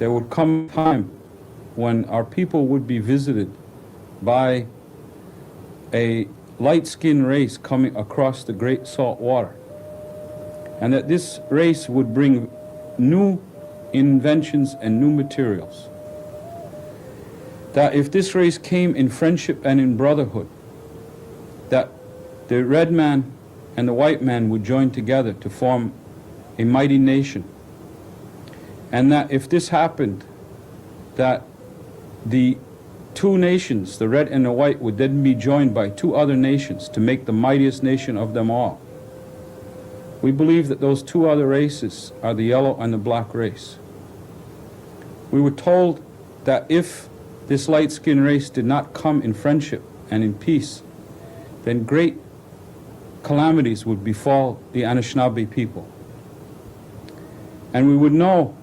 there would come a time when our people would be visited by a light-skinned race coming across the Great Salt Water, and that this race would bring new inventions and new materials. That if this race came in friendship and in brotherhood, that the red man and the white man would join together to form a mighty nation. And that if this happened, that the two nations, the red and the white, would then be joined by two other nations to make the mightiest nation of them all. We believe that those two other races are the yellow and the black race. We were told that if this light-skinned race did not come in friendship and in peace, then great calamities would befall the Anishinaabe people. And we would know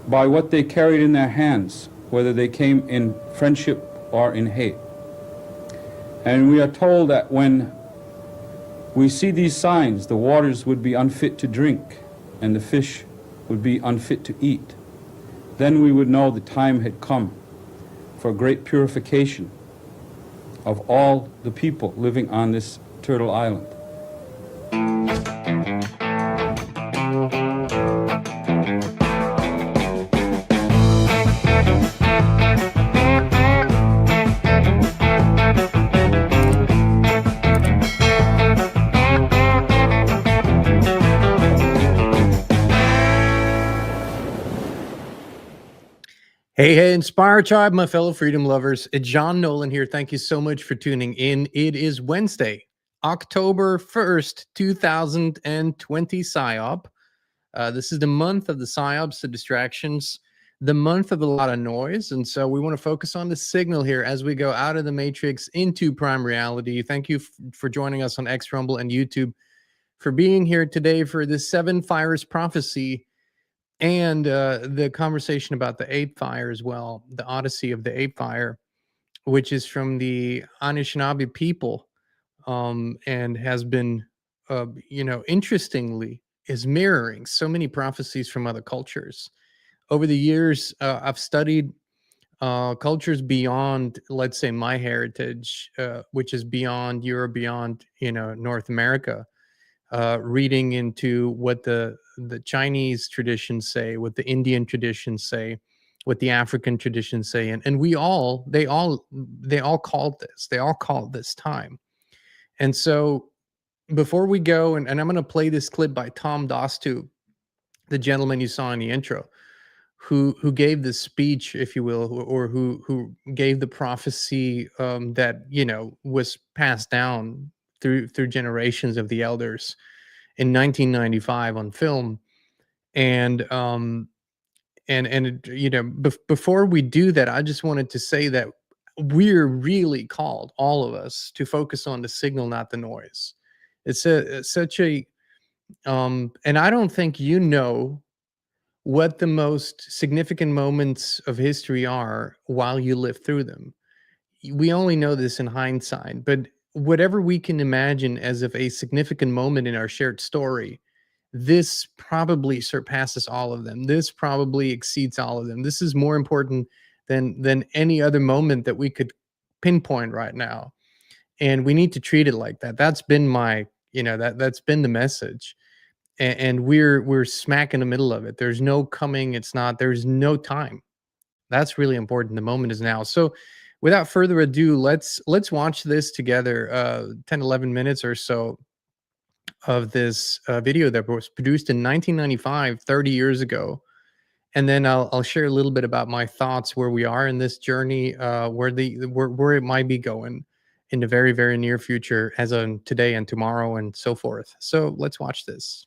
by what they carried in their hands whether they came in friendship or in hate. And we are told that when we see these signs, the waters would be unfit to drink and the fish would be unfit to eat. Then we would know the time had come for great purification of all the people living on this Turtle Island. Hey, Inspire Tribe, my fellow freedom lovers. It's John Nolan here. Thank you so much for tuning in. It is Wednesday, October 1st, 2020 PSYOP. This is the month of the PSYOPs, the distractions, the month of a lot of noise. And so we want to focus on the signal here as we go out of the matrix into prime reality. Thank you for joining us on X, Rumble, and YouTube, for being here today for this 7 Fires prophecy. And the conversation about the 8th fire as well, the Odyssey of the 8th fire, which is from the Anishinaabe people, and has been, interestingly, is mirroring so many prophecies from other cultures. Over the years, I've studied cultures beyond, let's say, my heritage, which is beyond Europe, beyond, North America. Reading into what the Chinese traditions say, what the Indian traditions say, what the African traditions say, and they all called this time. And so before we go, and I'm going to play this clip by Tom Dostou, the gentleman you saw in the intro, who gave the speech, if you will, or who gave the prophecy that was passed down through generations of the elders in 1995 on film. And before we do that, I just wanted to say that we're really called, all of us, to focus on the signal, not the noise. It's such a and I don't think what the most significant moments of history are while you live through them. We only know this in hindsight, but whatever we can imagine as of a significant moment in our shared story, this probably surpasses all of them. This probably exceeds all of them. This is more important than any other moment that we could pinpoint right now. And we need to treat it like that. That's been my, that's been the message. And we're smack in the middle of it. There's no coming. There's no time. That's really important. The moment is now. So without further ado, let's watch this together, 10, 11 minutes or so of this video that was produced in 1995, 30 years ago. And then I'll share a little bit about my thoughts, where we are in this journey, where it might be going in the very, very near future, as of today and tomorrow and so forth. So let's watch this.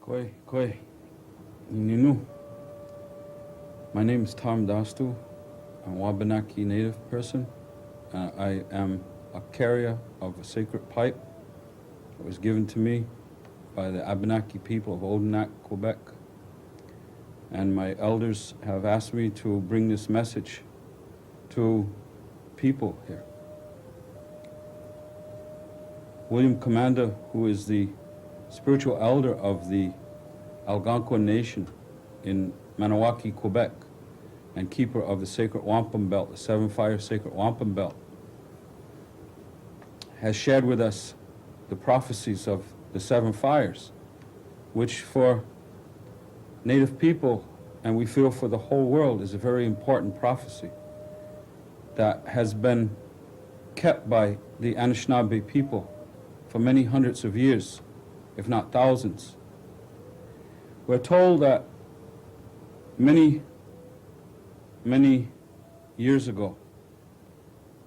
Koi. Ninu. My name is Tom Dostou. I'm a Wabanaki native person. I am a carrier of a sacred pipe that was given to me by the Abenaki people of Odanak, Quebec. And my elders have asked me to bring this message to people here. William Commander, who is the spiritual elder of the Algonquin Nation in Maniwaki, Quebec, and keeper of the sacred wampum belt, the Seven Fire Sacred Wampum Belt, has shared with us the prophecies of the seven fires, which for Native people, and we feel for the whole world, is a very important prophecy that has been kept by the Anishinaabe people for many hundreds of years, if not thousands. We're told that many years ago,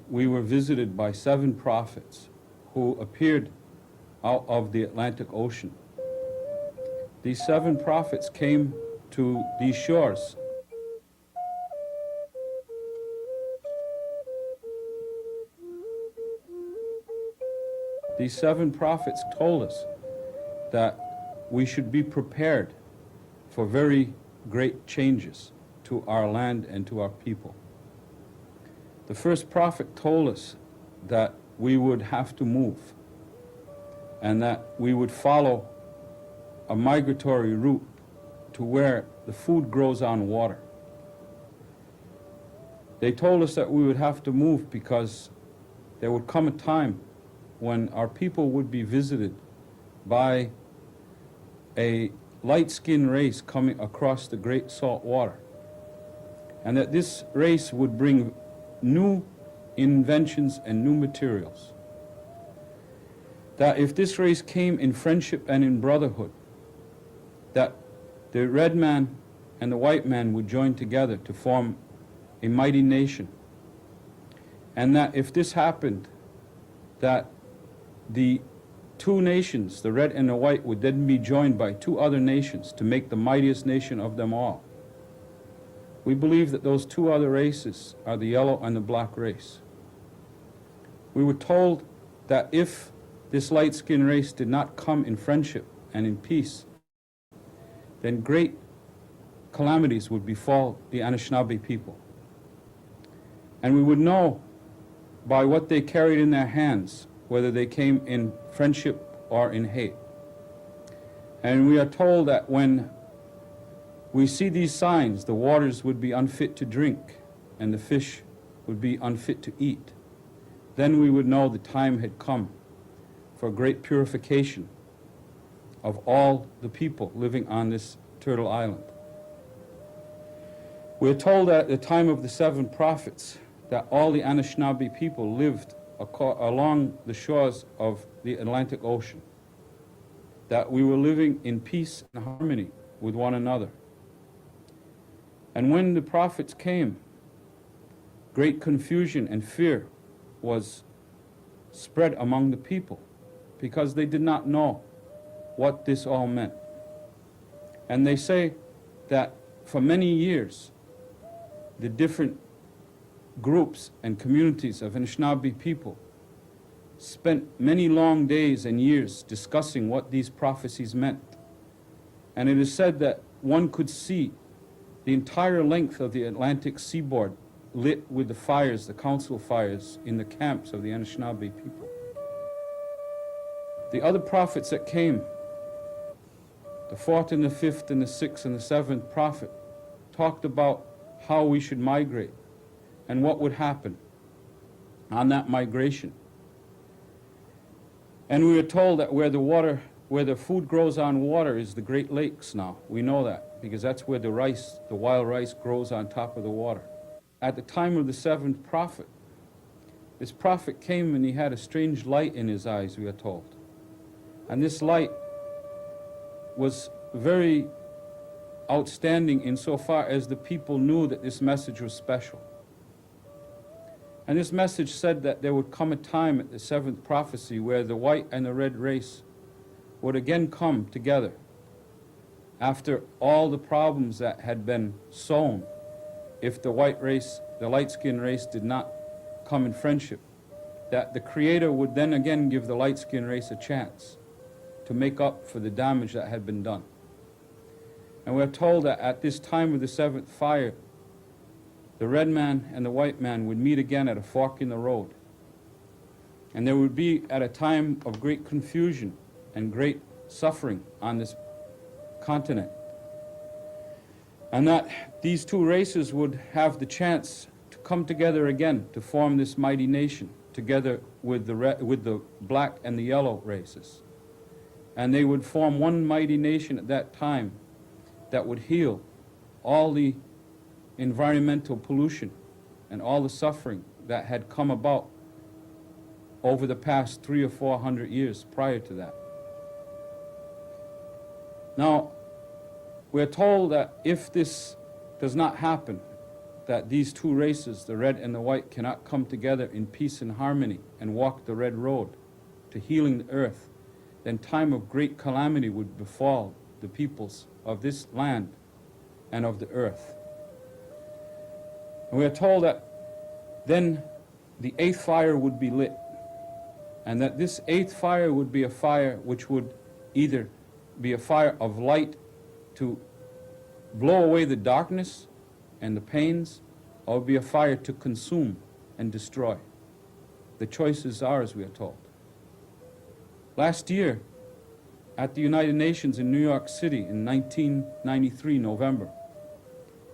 we were visited by 7 prophets who appeared out of the Atlantic Ocean. These 7 prophets came to these shores. These 7 prophets told us that we should be prepared for very great changes to our land and to our people. The first prophet told us that we would have to move and that we would follow a migratory route to where the food grows on water. They told us that we would have to move because there would come a time when our people would be visited by a light-skinned race coming across the Great Salt Water, and that this race would bring new inventions and new materials. That if this race came in friendship and in brotherhood, that the red man and the white man would join together to form a mighty nation. And that if this happened, that the 2 nations, the red and the white, would then be joined by 2 other nations to make the mightiest nation of them all. We believe that those 2 other races are the yellow and the black race. We were told that if this light-skinned race did not come in friendship and in peace, then great calamities would befall the Anishinaabe people. And we would know by what they carried in their hands whether they came in friendship or in hate. And we are told that when we see these signs, the waters would be unfit to drink and the fish would be unfit to eat. Then we would know the time had come for great purification of all the people living on this Turtle Island. We're told that at the time of the 7 prophets that all the Anishinaabe people lived along the shores of the Atlantic Ocean, that we were living in peace and harmony with one another. And when the prophets came, great confusion and fear was spread among the people because they did not know what this all meant. And they say that for many years, the different groups and communities of Anishinaabe people spent many long days and years discussing what these prophecies meant. And it is said that one could see the entire length of the Atlantic seaboard lit with the fires, the council fires, in the camps of the Anishinaabe people. The other prophets that came, the 4th and the 5th and the 6th and the 7th prophet, talked about how we should migrate and what would happen on that migration. And we were told that where the food grows on water is the Great Lakes now. We know that because that's where the rice, the wild rice, grows on top of the water. At the time of the 7th prophet, this prophet came and he had a strange light in his eyes, we are told. And this light was very outstanding insofar as the people knew that this message was special. And this message said that there would come a time at the 7th prophecy where the white and the red race would again come together after all the problems that had been sown if the white race, the light-skinned race, did not come in friendship, that the Creator would then again give the light-skinned race a chance to make up for the damage that had been done. And we're told that at this time of the 7th fire, the red man and the white man would meet again at a fork in the road. And there would be, at a time of great confusion and great suffering on this continent. And that these two races would have the chance to come together again to form this mighty nation, together with the black and the yellow races. And they would form one mighty nation at that time that would heal all the environmental pollution and all the suffering that had come about over the past 300 or 400 years prior to that. Now, we're told that if this does not happen, that these two races, the red and the white, cannot come together in peace and harmony and walk the red road to healing the earth, then time of great calamity would befall the peoples of this land and of the earth. And we are told that then the eighth fire would be lit, and that this eighth fire would be a fire which would either be a fire of light to blow away the darkness and the pains, or it would be a fire to consume and destroy. The choice is ours, we are told. Last year, at the United Nations in New York City in 1993, November,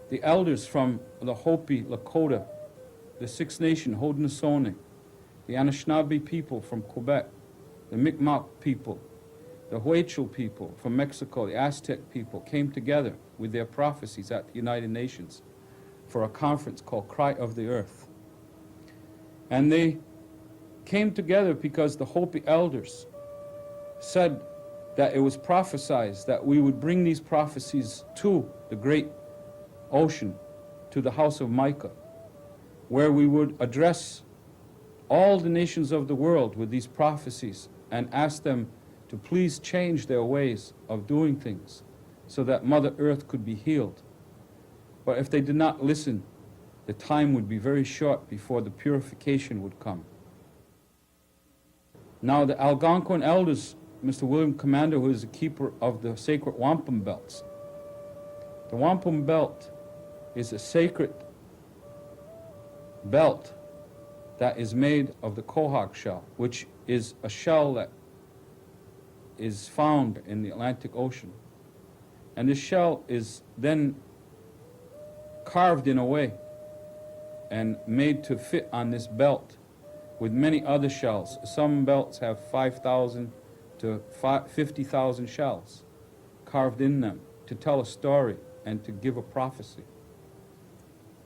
the elders from the Hopi, Lakota, the Six Nation, Haudenosaunee, the Anishinaabe people from Quebec, the Mi'kmaq people, the Huichol people from Mexico, the Aztec people, came together with their prophecies at the United Nations for a conference called Cry of the Earth. And they came together because the Hopi elders said that it was prophesied that we would bring these prophecies to the great ocean, to the house of Micah, where we would address all the nations of the world with these prophecies and ask them to please change their ways of doing things so that Mother Earth could be healed. But if they did not listen, the time would be very short before the purification would come. Now the Algonquin elders, Mr. William Commander, who is the keeper of the sacred wampum belts. The wampum belt is a sacred belt that is made of the quahog shell, which is a shell that is found in the Atlantic Ocean. And this shell is then carved in a way and made to fit on this belt with many other shells. Some belts have 5,000 to 50,000 shells carved in them to tell a story and to give a prophecy.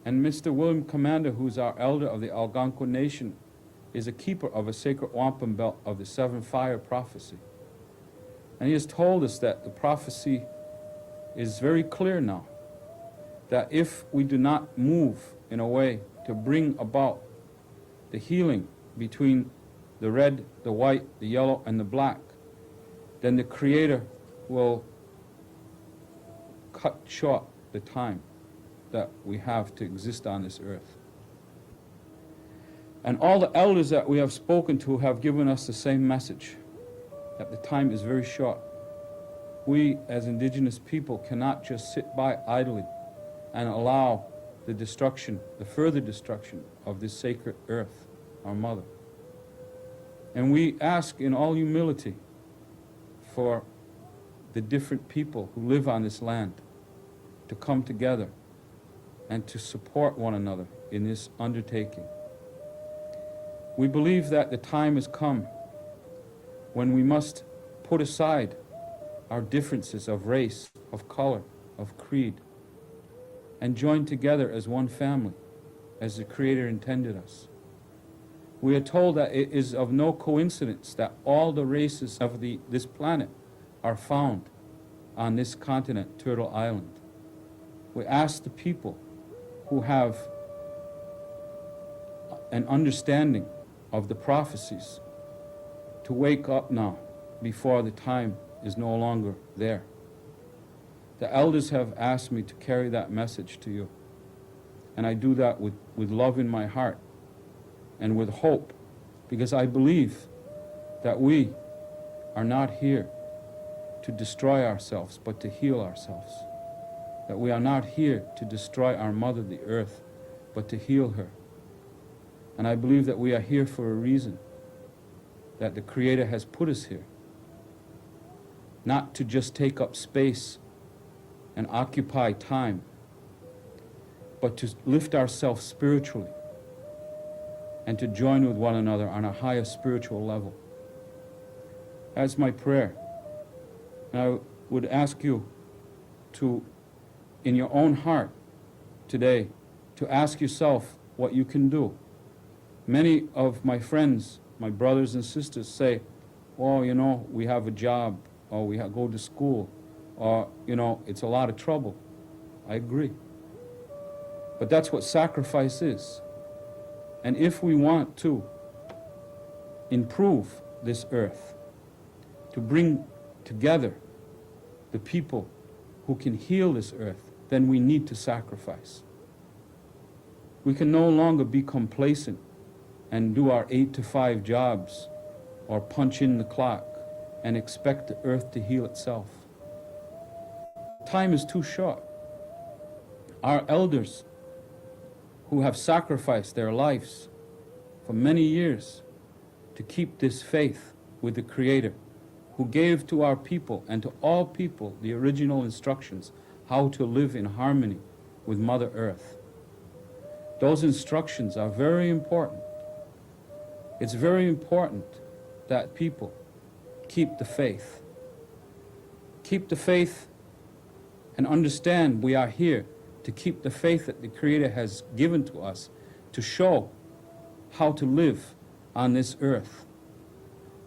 And Mr. William Commander, who's our elder of the Algonquin Nation, is a keeper of a sacred wampum belt of the seven fire prophecy. And he has told us that the prophecy is very clear now, that if we do not move in a way to bring about the healing between the red, the white, the yellow, and the black, then the Creator will cut short the time that we have to exist on this earth. And all the elders that we have spoken to have given us the same message, that the time is very short. We, as indigenous people, cannot just sit by idly and allow the destruction, the further destruction of this sacred earth, our mother. And we ask in all humility for the different people who live on this land to come together and to support one another in this undertaking. We believe that the time has come when we must put aside our differences of race, of color, of creed, and join together as one family, as the Creator intended us. We are told that it is of no coincidence that all the races of this planet are found on this continent, Turtle Island. We ask the people who have an understanding of the prophecies to wake up now before the time is no longer there. The elders have asked me to carry that message to you, and I do that with love in my heart and with hope, because I believe that we are not here to destroy ourselves, but to heal ourselves. That we are not here to destroy our mother, the earth, but to heal her. And I believe that we are here for a reason, that the Creator has put us here. not to just take up space and occupy time, but to lift ourselves spiritually and to join with one another on a higher spiritual level. That's my prayer. And I would ask you to, in your own heart today, to ask yourself what you can do. Many of my friends, my brothers and sisters say, well, you know, we have a job, or we go to school, or, you know, it's a lot of trouble. I agree. But that's what sacrifice is. And if we want to improve this earth, to bring together the people who can heal this earth, then we need to sacrifice. We can no longer be complacent and do our 8-to-5 jobs or punch in the clock and expect the earth to heal itself. Time is too short. Our elders who have sacrificed their lives for many years to keep this faith with the Creator, who gave to our people and to all people the original instructions how to live in harmony with Mother Earth. Those instructions are very important. It's very important that people keep the faith. Keep the faith and understand we are here to keep the faith that the Creator has given to us to show how to live on this earth.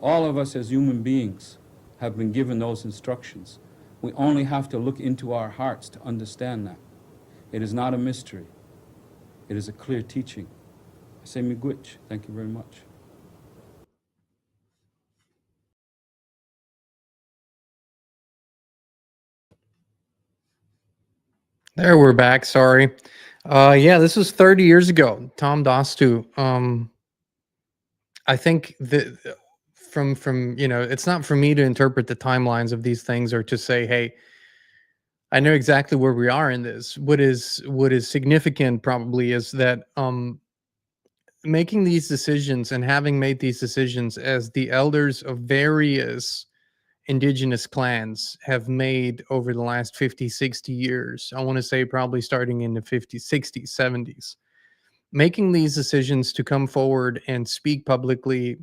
All of us as human beings have been given those instructions. We only have to look into our hearts to understand that. It is not a mystery. It is a clear teaching. I say miigwech. Thank you very much. There, we're back. Sorry. Yeah, this was 30 years ago. Tom Dostou. I think that from you know, it's not for me to interpret the timelines of these things or to say, hey, I know exactly where we are in this. What is significant probably is that making these decisions and having made these decisions as the elders of various indigenous clans have made over the last 50, 60 years. I want to say probably starting in the 50s, 60s, 70s. Making these decisions to come forward and speak publicly,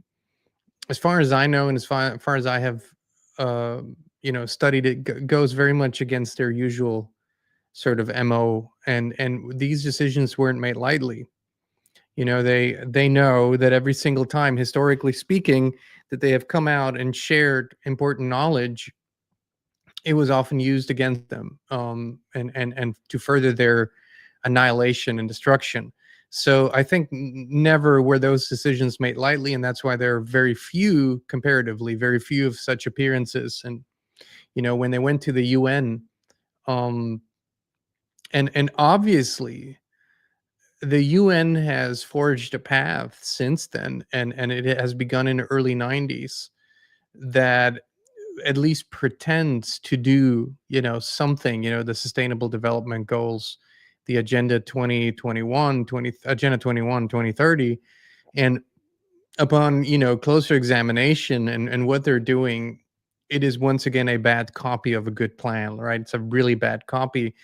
as far as I know, and as far as I have, studied it, goes very much against their usual sort of MO. And these decisions weren't made lightly. You know, they know that every single time, historically speaking, that they have come out and shared important knowledge, it was often used against them, and to further their annihilation and destruction. So I think never were those decisions made lightly, and that's why there are very few, comparatively, very few of such appearances. And you know, when they went to the UN, um, and obviously the UN has forged a path since then, and it has begun in the early 90s that at least pretends to do, you know, something, you know, the sustainable development goals, the agenda 2021, agenda 21 2030. And upon, you know, closer examination and what they're doing, it is once again a bad copy of a good plan, right? It's a really bad copy.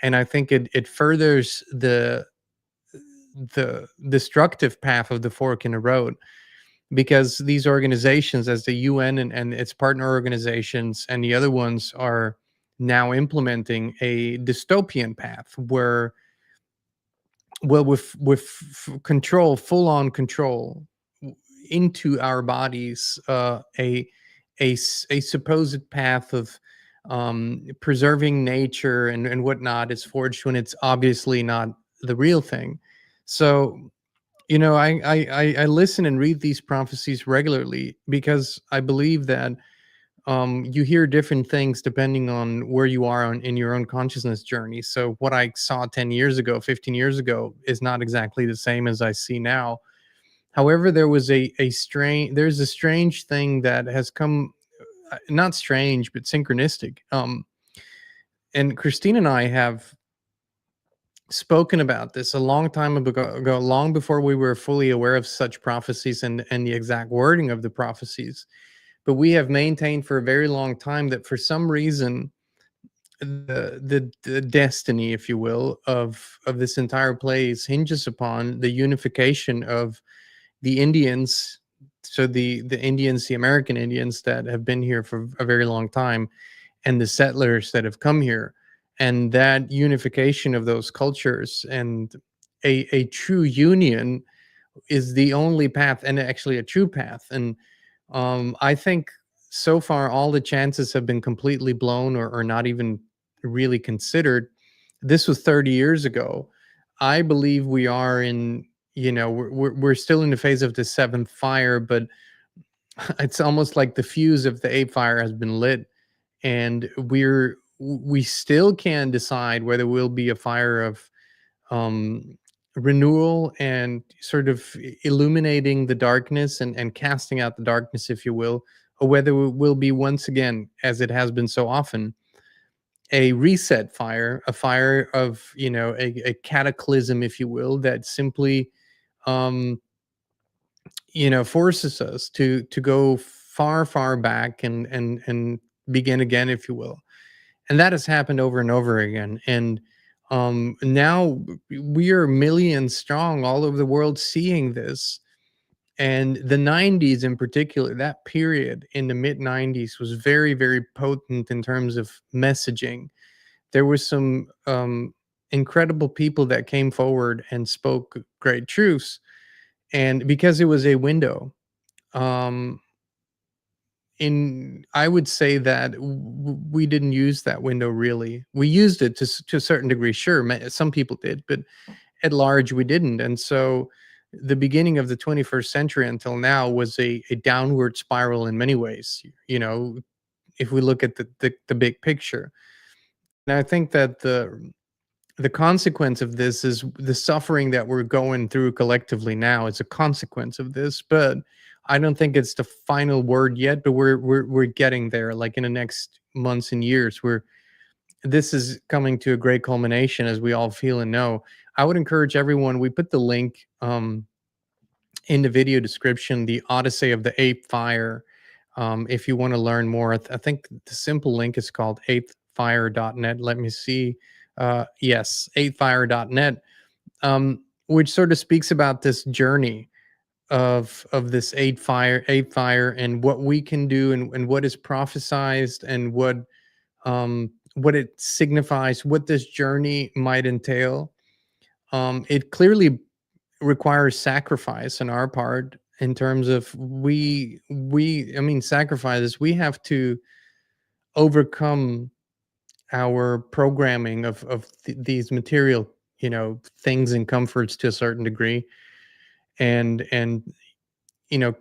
And I think it furthers the destructive path of the fork in the road, because these organizations, as the UN and its partner organizations and the other ones, are now implementing a dystopian path where, well, with control, full on control into our bodies, a supposed path of preserving nature and whatnot is forged when it's obviously not the real thing. So you know, I listen and read these prophecies regularly because I believe that you hear different things depending on where you are in your own consciousness journey. So what I saw 10 years ago, 15 years ago is not exactly the same as I see now. However, there's a strange thing that has come, not strange, but synchronistic. And Christine and I have spoken about this a long time ago, long before we were fully aware of such prophecies and the exact wording of the prophecies. But we have maintained for a very long time that for some reason the destiny, if you will, of this entire place hinges upon the unification of the Indians. So the Indians, the American Indians that have been here for a very long time, and the settlers that have come here, and that unification of those cultures and a true union is the only path, and actually a true path. And I think so far all the chances have been completely blown, or not even really considered. This was 30 years ago. I believe we are in, we're still in the phase of the seventh fire, but it's almost like the fuse of the eighth fire has been lit, and we still can decide whether we'll be a fire of um, renewal and sort of illuminating the darkness, and casting out the darkness, if you will, or whether it will be once again, as it has been so often, a reset fire, a fire of, a cataclysm, if you will, that simply um, forces us to go far, far back, and begin again, if you will. And that has happened over and over again. And now we are millions strong all over the world seeing this. And the 90s in particular, that period in the mid 90s was very, very potent in terms of messaging. There were some incredible people that came forward and spoke great truths. And because it was a window, um, I would say that we didn't use that window really. We used it to a certain degree, sure. Some people did, but at large we didn't. And so the beginning of the 21st century until now was a downward spiral in many ways. If we look at the big picture, and I think that the consequence of this is the suffering that we're going through collectively now is a consequence of this. But I don't think it's the final word yet, but we're getting there, like in the next months and years, where this is coming to a great culmination, as we all feel and know. I would encourage everyone, we put the link in the video description, the Odyssey of the Eighth Fire. If you want to learn more, I think the simple link is called eighthfire.net. Let me see. Yes, eighthfire.net, which sort of speaks about this journey of this eighth fire, and what we can do, and what is prophesized, and what it signifies, what this journey might entail. It clearly requires sacrifice on our part, in terms of I mean, sacrifices. We have to overcome our programming of these material, things and comforts to a certain degree. And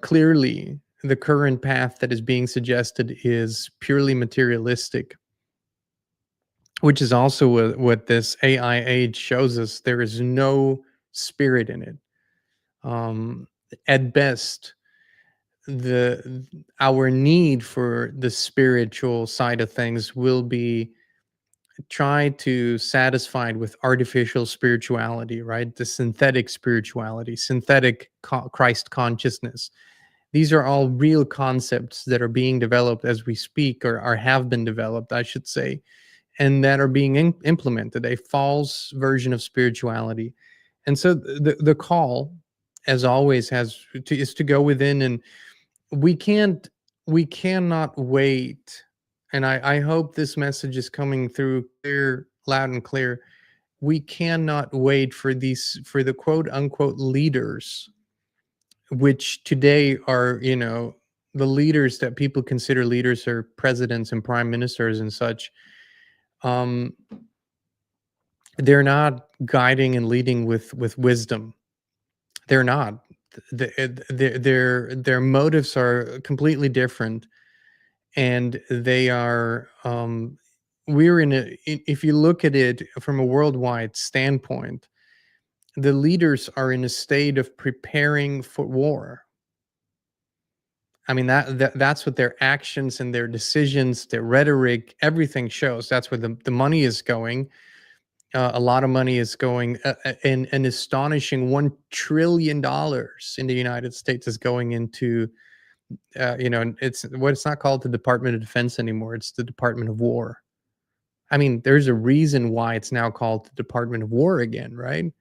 clearly the current path that is being suggested is purely materialistic, which is also what this AI age shows us. There is no spirit in it. At best, our need for the spiritual side of things will be tried to satisfied with artificial spirituality, right? The synthetic spirituality, synthetic Christ consciousness. These are all real concepts that are being developed as we speak, or have been developed, I should say, and that are being implemented, a false version of spirituality. And so the call, as always, is to go within. And we can't we cannot wait. And I hope this message is coming through clear, loud and clear. We cannot wait for the quote unquote leaders, which today are, the leaders that people consider leaders are presidents and prime ministers and such. um they're not guiding and leading with wisdom. They're not. Their motives are completely different, and they are we're if you look at it from a worldwide standpoint, the leaders are in a state of preparing for war. I mean, that's what their actions and their decisions, their rhetoric, everything shows. That's where the money is going. A lot of money is going, an astonishing $1 trillion in the United States is going into And it's not called the Department of Defense anymore. It's the Department of War. I mean, there's a reason why it's now called the Department of War again, right?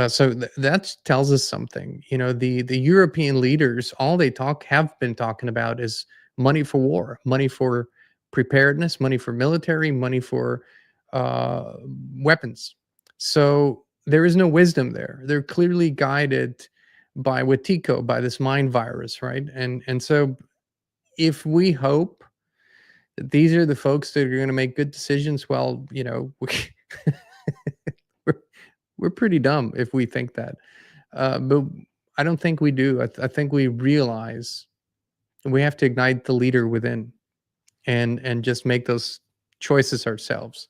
So that tells us something. The European leaders, all they have been talking about is money for war, money for preparedness, money for military, money for uh, weapons. So there is no wisdom there. They're clearly guided by Watiko, by this mind virus, right? And so if we hope that these are the folks that are going to make good decisions, well, we're, we're pretty dumb if we think that. But I don't think we do. I think we realize we have to ignite the leader within and just make those choices ourselves.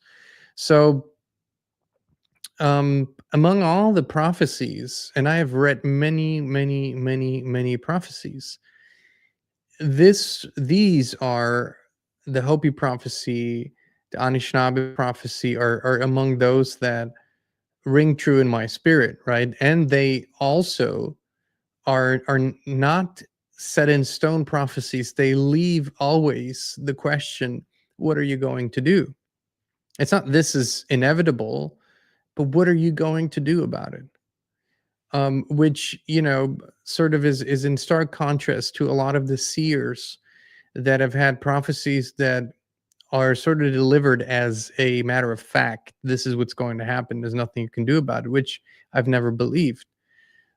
So, among all the prophecies, and I have read many, many, many, many prophecies. These are the Hopi prophecy, the Anishinaabe prophecy are among those that ring true in my spirit, right? And they also are not set in stone prophecies. They leave always the question, what are you going to do? It's not this is inevitable, but what are you going to do about it? Which sort of is in stark contrast to a lot of the seers that have had prophecies that are sort of delivered as a matter of fact. This is what's going to happen. There's nothing you can do about it, which I've never believed.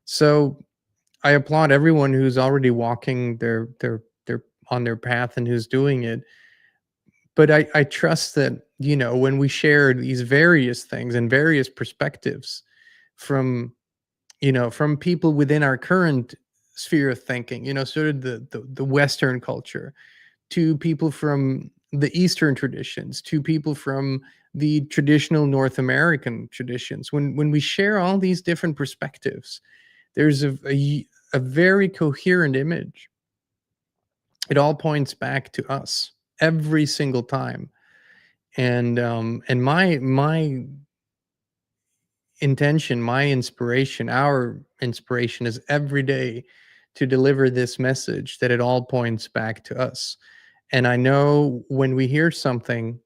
So I applaud everyone who's already walking their on their path and who's doing it. But I trust that, when we share these various things and various perspectives from, from people within our current sphere of thinking, sort of the Western culture, to people from the Eastern traditions, to people from the traditional North American traditions. When we share all these different perspectives, there's a very coherent image. It all points back to us every single time. And my intention, my inspiration, our inspiration is every day to deliver this message that it all points back to us. And I know when we hear something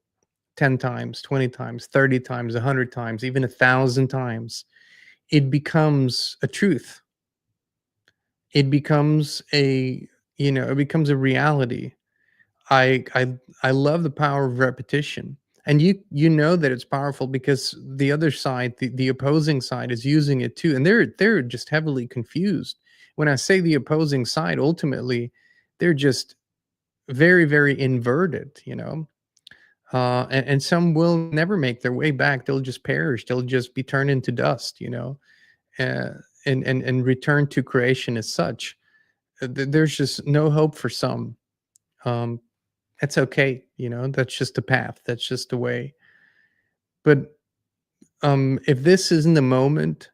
10 times, 20 times, 30 times, 100 times, even 1,000 times, it becomes a truth. It becomes it becomes a reality. I love the power of repetition. And you know that it's powerful because the other side, the opposing side is using it too. And they're just heavily confused. When I say the opposing side, ultimately, they're just very, very inverted. And some will never make their way back. They'll just perish. They'll just be turned into dust. Uh, and return to creation as such. There's just no hope for some. Um, that's okay. That's just the path. That's just the way. But if this isn't the moment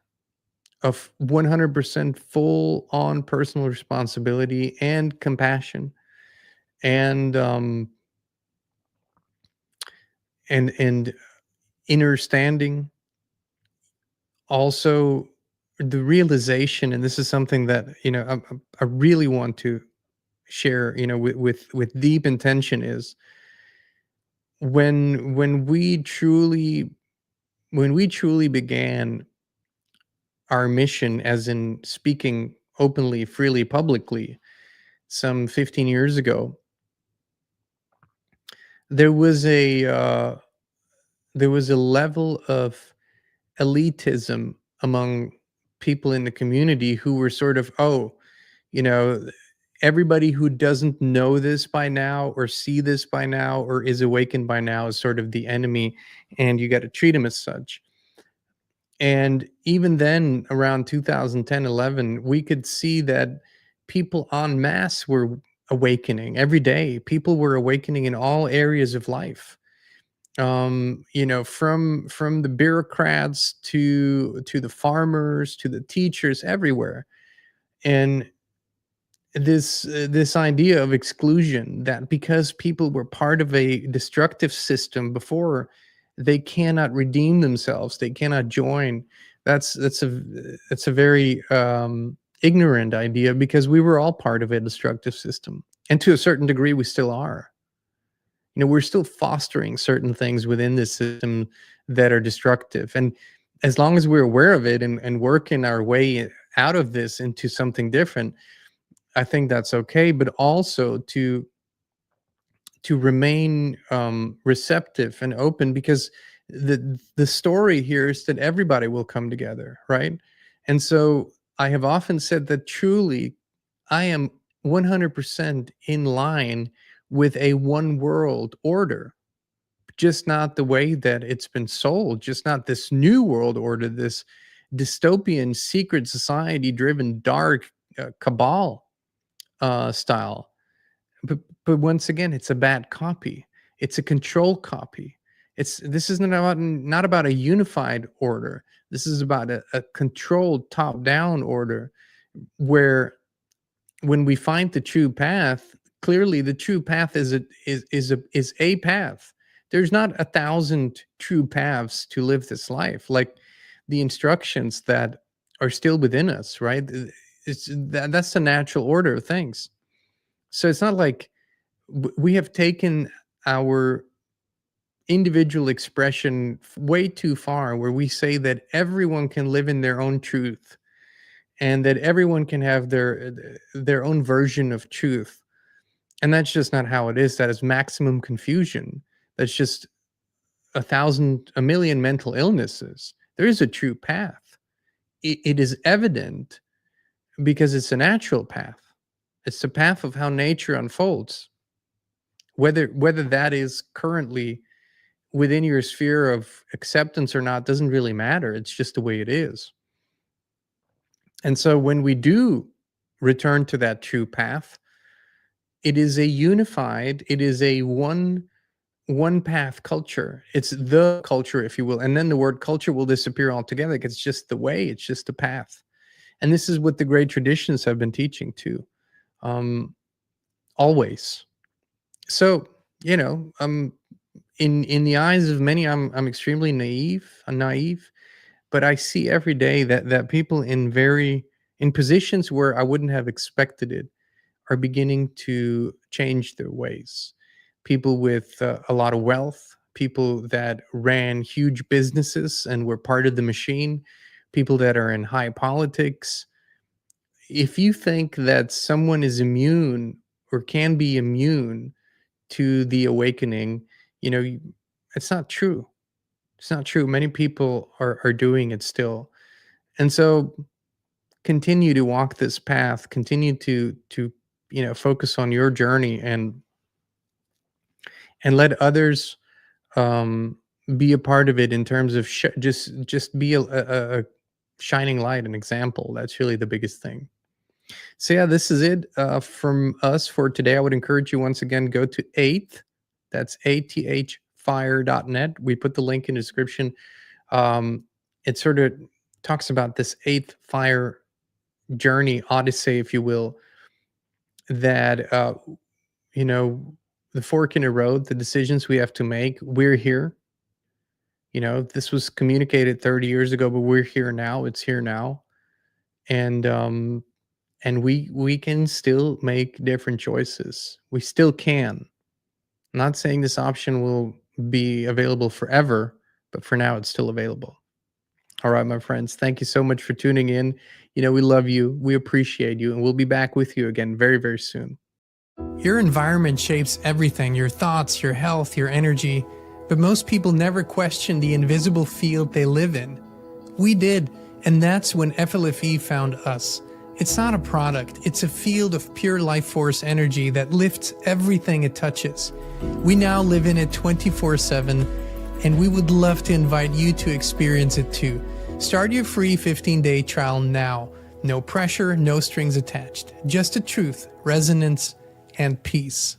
of 100% full on personal responsibility and compassion and and inner standing, also the realization, and this is something that I really want to share, with deep intention, is when we truly began our mission, as in speaking openly, freely, publicly, some 15 years ago, there was a level of elitism among people in the community who were sort of, oh, you know everybody who doesn't know this by now or see this by now or is awakened by now is sort of the enemy, and you got to treat them as such. And even then, around 2010-11, we could see that people en masse were awakening every day. People were awakening in all areas of life. From the bureaucrats to the farmers to the teachers, everywhere. And this idea of exclusion, that because people were part of a destructive system before, they cannot redeem themselves, they cannot join. That's a very ignorant idea, because we were all part of a destructive system. And to a certain degree, we still are. We're still fostering certain things within this system that are destructive. And as long as we're aware of it and working our way out of this into something different, I think that's okay. But also to remain receptive and open, because the story here is that everybody will come together, right? And so I have often said that truly I am 100% in line with a one world order, just not the way that it's been sold, just not this new world order, this dystopian secret society driven dark cabal style. But once again, it's a bad copy. It's a control copy. This is not about a unified order. This is about a controlled top-down order, where when we find the true path, clearly the true path is a path. There's not 1,000 true paths to live this life, like the instructions that are still within us, right? That's the natural order of things. So it's not like we have taken our individual expression way too far, where we say that everyone can live in their own truth and that everyone can have their own version of truth. And that's just not how it is. That is maximum confusion. That's just a million mental illnesses. There is a true path. It is evident because it's a natural path. It's the path of how nature unfolds. Whether that is currently within your sphere of acceptance or not doesn't really matter. It's just the way it is. And so when we do return to that true path, it is a unified, it is a one path culture. It's the culture, if you will. And then the word culture will disappear altogether. It's just the way, it's just the path. And this is what the great traditions have been teaching too. Always. So, in the eyes of many, I'm extremely naive, but I see every day that people in positions where I wouldn't have expected it are beginning to change their ways. People with a lot of wealth, people that ran huge businesses and were part of the machine, people that are in high politics. If you think that someone is immune or can be immune to the awakening, it's not true. It's not true. Many people are doing it still. And so continue to walk this path, continue to focus on your journey and let others be a part of it in terms of just be a shining light, an example. That's really the biggest thing. So yeah, this is it from us for today. I would encourage you once again, go to 8th, that's athfire.net. We put the link in the description. It sort of talks about this 8th fire journey, odyssey, if you will, that, the fork in the road, the decisions we have to make, we're here. This was communicated 30 years ago, but we're here now. It's here now. And we can still make different choices. We still can. I'm not saying this option will be available forever, but for now it's still available. All right, my friends, thank you so much for tuning in. We love you, we appreciate you, and we'll be back with you again very, very soon. Your environment shapes everything, your thoughts, your health, your energy, but most people never question the invisible field they live in. We did, and that's when FLFE found us. It's not a product, it's a field of pure life force energy that lifts everything it touches. We now live in it 24/7, and we would love to invite you to experience it too. Start your free 15-day trial now. No pressure, no strings attached. Just the truth, resonance, and peace.